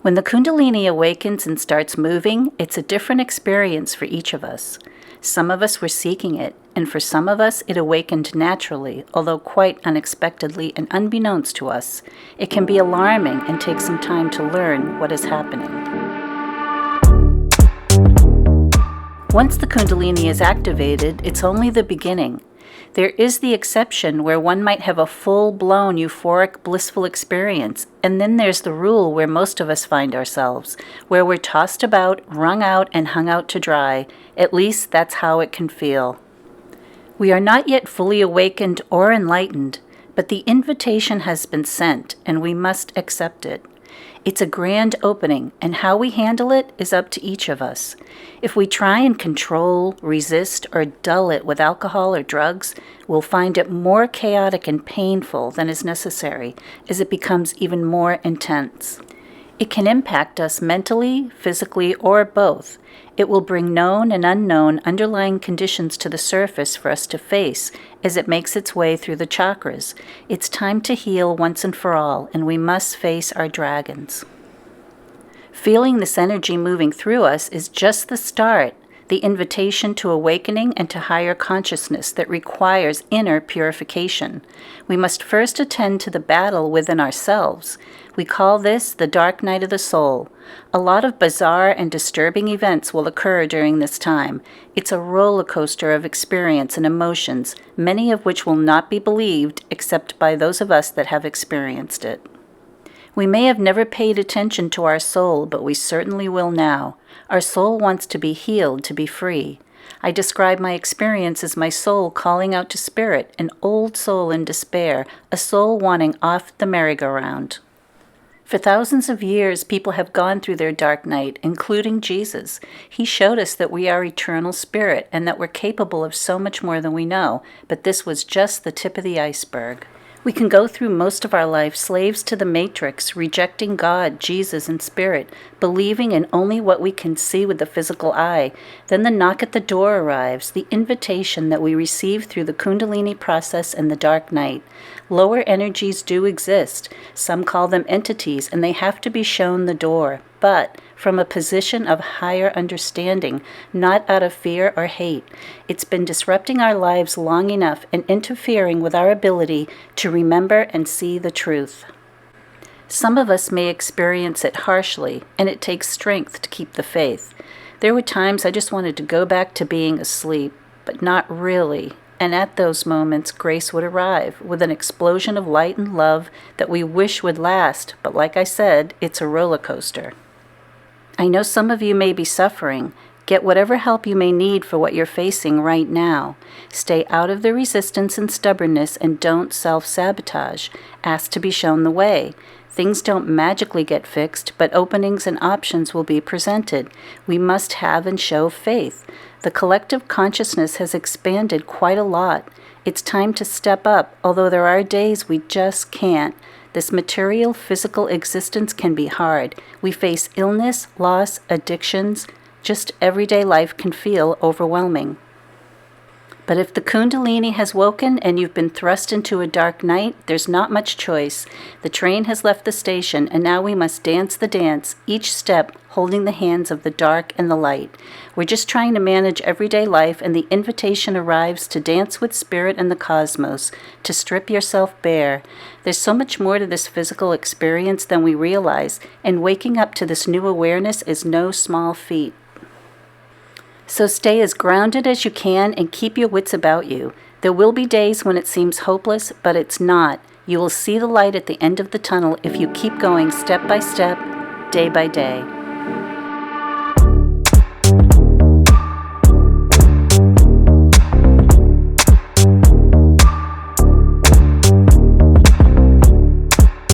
When the Kundalini awakens and starts moving, it's a different experience for each of us. Some of us were seeking it, and for some of us it awakened naturally, although quite unexpectedly and unbeknownst to us. It can be alarming and take some time to learn what is happening. Once the Kundalini is activated, it's only the beginning. There is the exception where one might have a full-blown euphoric, blissful experience, and then there's the rule where most of us find ourselves, where we're tossed about, wrung out, and hung out to dry. At least that's how it can feel. We are not yet fully awakened or enlightened, but the invitation has been sent, and we must accept it. It's a grand opening, and how we handle it is up to each of us. If we try and control, resist, or dull it with alcohol or drugs, we'll find it more chaotic and painful than is necessary, as it becomes even more intense. It can impact us mentally, physically, or both. It will bring known and unknown underlying conditions to the surface for us to face as it makes its way through the chakras. It's time to heal once and for all, and we must face our dragons. Feeling this energy moving through us is just the start, the invitation to awakening and to higher consciousness that requires inner purification. We must first attend to the battle within ourselves. We call this the dark night of the soul. A lot of bizarre and disturbing events will occur during this time. It's a roller coaster of experience and emotions, many of which will not be believed except by those of us that have experienced it. We may have never paid attention to our soul, but we certainly will now. Our soul wants to be healed, to be free. I describe my experience as my soul calling out to spirit, an old soul in despair, a soul wanting off the merry-go-round. For thousands of years, people have gone through their dark night, including Jesus. He showed us that we are eternal spirit and that we're capable of so much more than we know, but this was just the tip of the iceberg. We can go through most of our life slaves to the matrix, rejecting God, Jesus, and Spirit, believing in only what we can see with the physical eye. Then the knock at the door arrives, the invitation that we receive through the Kundalini process and the dark night. Lower energies do exist. Some call them entities, and they have to be shown the door, but from a position of higher understanding, not out of fear or hate. It's been disrupting our lives long enough and interfering with our ability to remember and see the truth. Some of us may experience it harshly, and it takes strength to keep the faith. There were times I just wanted to go back to being asleep, but not really. And at those moments, grace would arrive with an explosion of light and love that we wish would last. But like I said, it's a roller coaster. I know some of you may be suffering. Get whatever help you may need for what you're facing right now. Stay out of the resistance and stubbornness and don't self-sabotage. Ask to be shown the way. Things don't magically get fixed, but openings and options will be presented. We must have and show faith. The collective consciousness has expanded quite a lot. It's time to step up, although there are days we just can't. This material, physical existence can be hard. We face illness, loss, addictions. Just everyday life can feel overwhelming. But if the Kundalini has woken and you've been thrust into a dark night, there's not much choice. The train has left the station, and now we must dance the dance, each step holding the hands of the dark and the light. We're just trying to manage everyday life, and the invitation arrives to dance with spirit and the cosmos, to strip yourself bare. There's so much more to this physical experience than we realize, and waking up to this new awareness is no small feat. So stay as grounded as you can and keep your wits about you. There will be days when it seems hopeless, but it's not. You will see the light at the end of the tunnel if you keep going step by step, day by day.